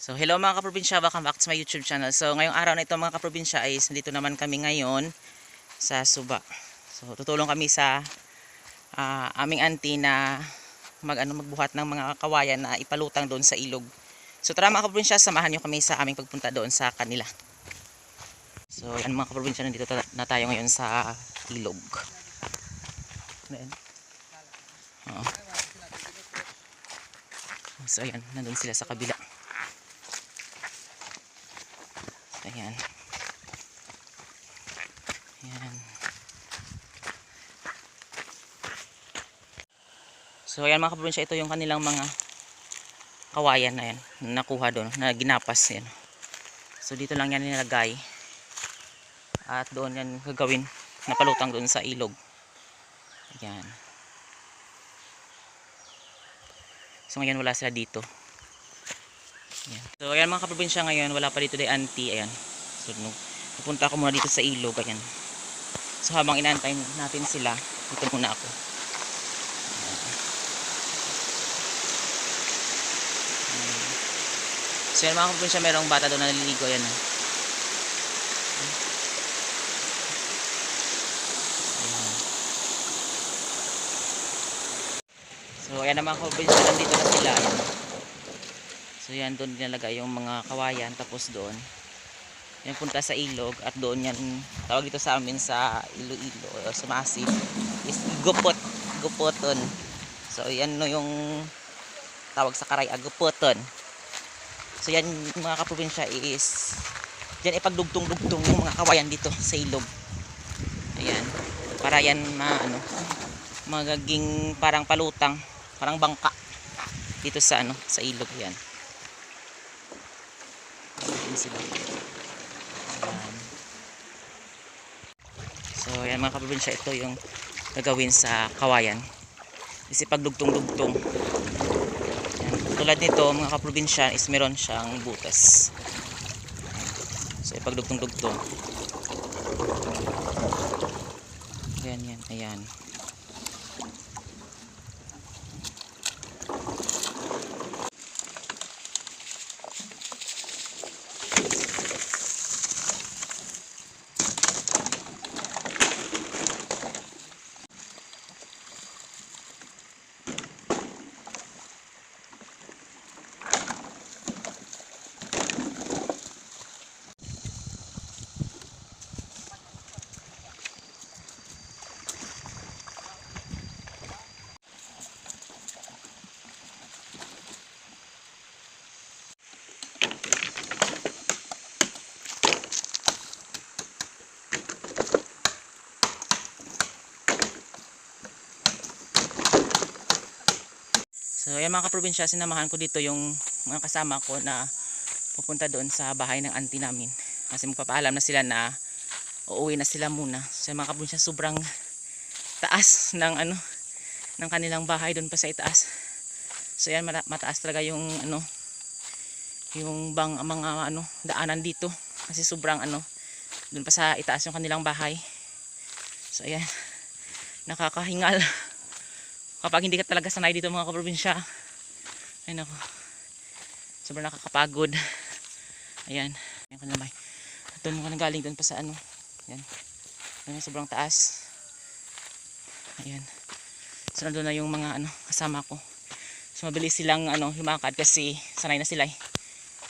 So hello mga kaprobinsya, welcome back to my YouTube channel. So ngayong araw na ito mga kaprobinsya ay nandito naman kami ngayon sa Suba. So tutulong kami sa aming auntie na magbuhat ng mga kawayan na ipalutang doon sa ilog. So tara mga kaprobinsya, samahan nyo kami sa aming pagpunta doon sa kanila. So yan mga kaprobinsya, nandito na tayo ngayon sa ilog. Ayan. So ayan, nandun sila sa kabila. Ayan. Ayan. So ayan mga kaprobinsya, ito yung kanilang mga kawayan na yan, nakuha doon, na ginapas yan. So dito lang yan nilagay. At doon yan gagawin, napalutang doon sa ilog. Ayan. So ngayon wala sila dito. Ayan. So ayan mga kaprobinsya, ngayon wala pa dito day auntie. Ayan. So pupunta ako muna dito sa ilog. Ayan. So habang inaantay natin sila, dito muna ako. Ayan. So ayan mga kaprobinsya, mayroong bata doon na naliligo. Ayan. Ayan. So ayan na mga kaprobinsya, nandito na sila. Ayan. So yan, doon nilalagay yung mga kawayan, tapos doon yan punta sa ilog, at doon yan tawag dito sa amin sa Iloilo o sa Masip is gupoton. So yan no yung tawag sa Karay, gupoton. So yan mga kaprobinsya is yan ipagdugtong-dugtong yung mga kawayan dito sa ilog. Ayan, para yan magaging parang palutang, parang bangka dito sa sa ilog yan. Sila. Ayan. So ayan mga kaprobinsya, ito yung gagawin sa kawayan, kasi pagdugtong-dugtong. Tulad nito mga kaprobinsya is meron siyang butas. So ipagdugtong-dugtong. Ayan yan, ayan. So ayan mga kaprobinsya, sinamahan ko dito yung mga kasama ko na pupunta doon sa bahay ng auntie namin, kasi magpapaalam na sila na uuwi na sila muna. So mga kaprobinsya, sobrang taas ng ng kanilang bahay doon pa sa itaas. So yan, mataas talaga yung yung mga daanan dito, kasi sobrang doon pa sa itaas yung kanilang bahay. So ayan, nakakahingal kapag hindi ka talaga sanay dito mga kaprobinsya. Ay nako, sobrang nakakapagod. Ayan, yung kanilang bahay. At doon ko nanggaling doon pa sa yan. Ayan, sobrang taas. Ayan. So nandun na yung mga kasama ko. So mabilis silang lumakad, kasi sanay na sila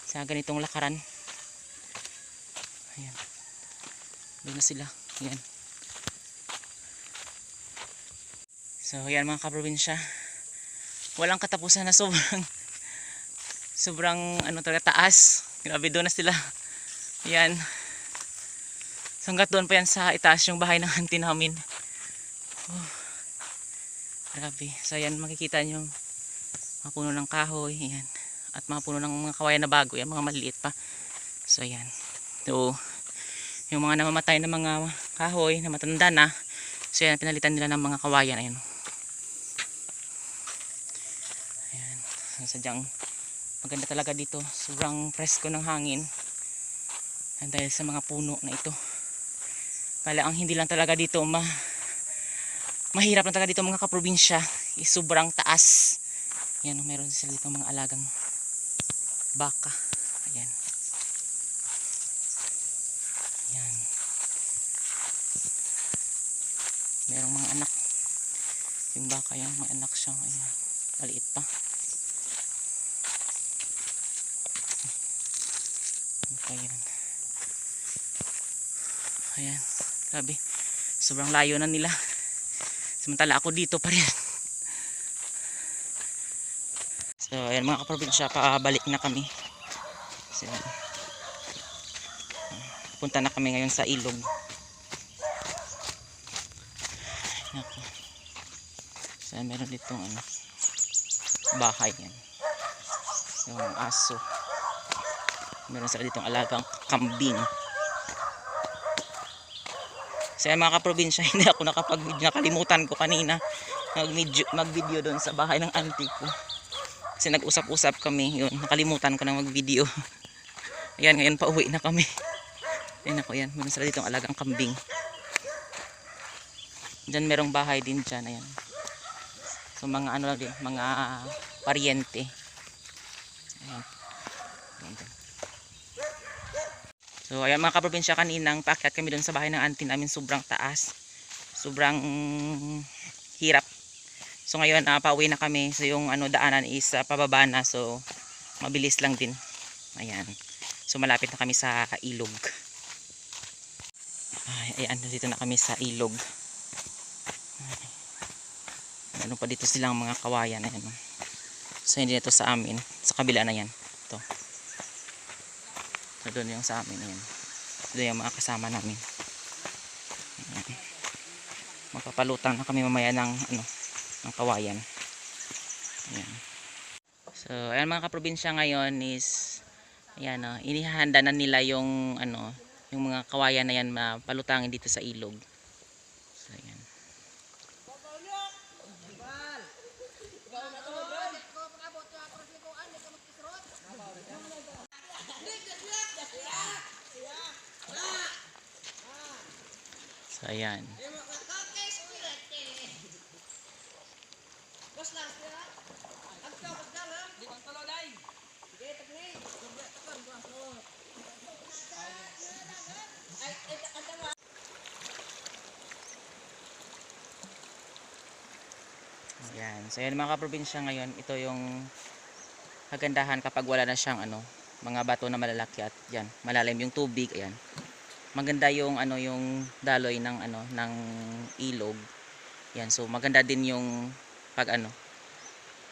sa ganitong lakaran. Ayan. Doon na sila. Ayan. So ayan mga kaprobinsya, walang katapusan na sobrang talaga taas. Grabe, doon na sila. Ayan. So hanggat doon pa yan sa itaas yung bahay ng auntie namin. Grabe. So ayan, makikita nyo mga puno ng kahoy. Ayan. At mga puno ng mga kawayan na bago. Yan, mga maliit pa. So ayan. So yung mga namamatay na mga kahoy na matanda na, so yan, pinalitan nila ng mga kawayan. Ayan. Ayan. So, sadyang maganda talaga dito. Sobrang presko ng hangin. And dahil sa mga puno na ito. Kala ang hindi lang talaga dito mahirap lang talaga dito mga kaprobinsya, sobrang taas. Yan, meron sila dito mga alagang baka. Ayan. Ayan. Merong mga anak. Yung baka yan, mga anak siya. Ayan. Maliit pa. Ayan. Ayan. Grabe. Sobrang layo na nila. Samantala ako dito pa rin. So ayan mga kaprobinsya, pabalik na kami. So, punta na kami ngayon sa ilog. Ako. So meron ditong ano, bahay yan. Yung aso. Meron sila ditong alagang kambing. So ayan mga kaprobinsya, hindi ako nakapag-video. Nakalimutan ko kanina mag-video doon sa bahay ng auntie ko. Kasi nag-usap-usap kami. Yun, nakalimutan ko na mag-video. Ayan, ngayon pa uwi na kami. Ayan ako, yan. Meron sila ditong alagang kambing. Diyan merong bahay din dyan. Ayan. So mga ano lang din, mga paryente. Ayan. Ayan. So ayan mga kaprobinsya, kaninang paakyat kami doon sa bahay ng auntie namin, sobrang taas. Sobrang hirap. So ngayon pauwi na kami. So yung ano daanan is pababa na. So mabilis lang din. Ayan. So malapit na kami sa ilog. Ayan, dito na kami sa ilog. Ano pa dito silang mga kawayan. Ayan. So hindi na ito sa amin. Sa kabila na yan. Ito. So doon yung sa amin. Ayan. Doon yung mga kasama namin. Ayan. Magpapalutang na kami mamaya ng ano, ng kawayan. Ayan. So ayan mga kaprobinsya, ngayon is ayan, inihahanda na nila yung ano, yung mga kawayan na yan mapalutangin dito sa ilog. So ayan. So ayan. Ayan. So ayan mga kaprobinsya, ngayon ito yung kagandahan kapag wala na siyang ano, mga bato na malalaki at yan, malalim yung tubig. Ayan. Maganda yung ano, yung daloy ng ano, ng ilog. Yan, so maganda din yung pag ano,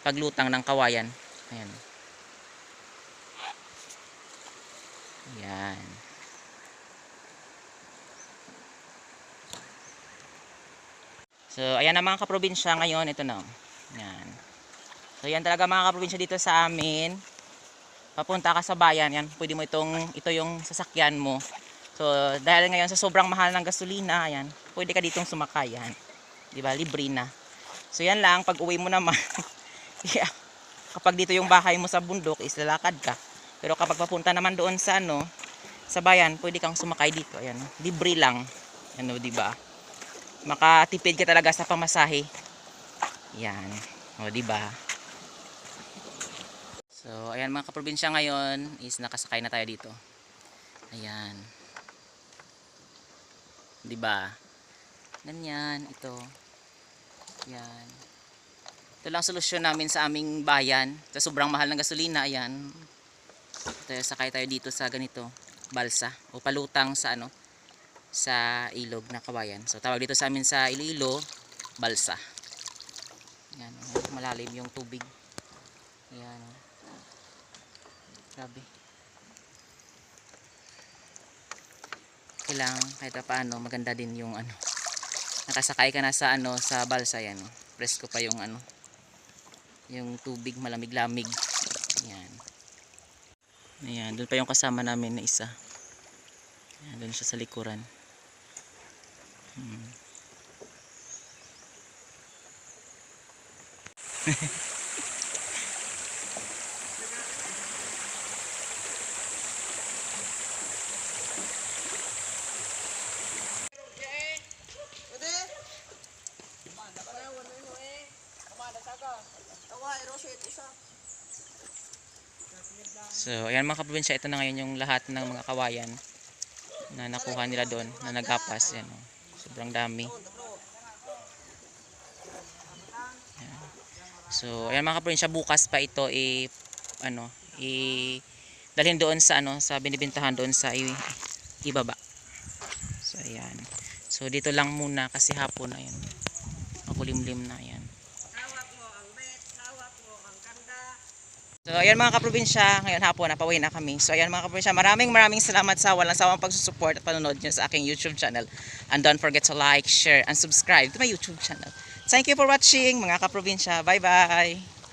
paglutang ng kawayan. Ayan. Ayan. So ayan na mga kaprobinsya, ngayon ito na. Ayan. So yan talaga mga kaprobinsya dito sa amin. Papunta ka sa bayan, yan, pwede mo ito yung sasakyan mo. So dahil ngayon sa sobrang mahal ng gasolina, ayan, pwede ka ditong sumakay yan. 'Di ba? Libre na. So yan lang, pag uwi mo naman, yeah, kapag dito yung bahay mo sa bundok, is lalakad ka. Pero kapag papunta naman doon sa ano, sa bayan, pwede kang sumakay dito. Ayan, libre lang. Ano, 'di ba? Makatipid ka talaga sa pamasahe. Yan. O, diba? So, ayan mga kaprobinsya, ngayon is nakasakay na tayo dito. Ayan. Diba? Ganyan. Ito. Yan. Ito lang solusyon namin sa aming bayan. Sa sobrang mahal ng gasolina. Ayan. Ito, sakay tayo dito sa ganito. Balsa. O palutang sa ano, sa ilog na kawayan. So tawag dito sa amin sa Iloilo, balsa. Yan, malalim yung tubig. Yan. Grabe. Kailangan kahit paano maganda din yung ano. Nakasakay ka na sa ano, sa balsa yan. Presko pa yung ano, yung tubig, malamig-lamig. Yan. Ayan, doon pa yung kasama namin na isa. Ayan, doon siya sa likuran. So, ayan mga kaprobinsya, ito na ngayon yung lahat ng mga kawayan na nakuha nila doon, na nagapas. Yan, oh. Sobrang dami. Ayan. So, ayan mga kaprobinsya, bukas pa ito dalhin doon sa sa binibintahan doon sa ibaba. So, ayan. So, dito lang muna kasi hapon na yan. Makulimlim na yan. So, ayan mga kaprobinsya, ngayon hapon, napauwi na kami. So, ayan mga kaprobinsya, maraming salamat sa walang sawang pagsusupport at panonood nyo sa aking YouTube channel. And don't forget to like, share, and subscribe to my YouTube channel. Thank you for watching mga kaprobinsya. Bye-bye!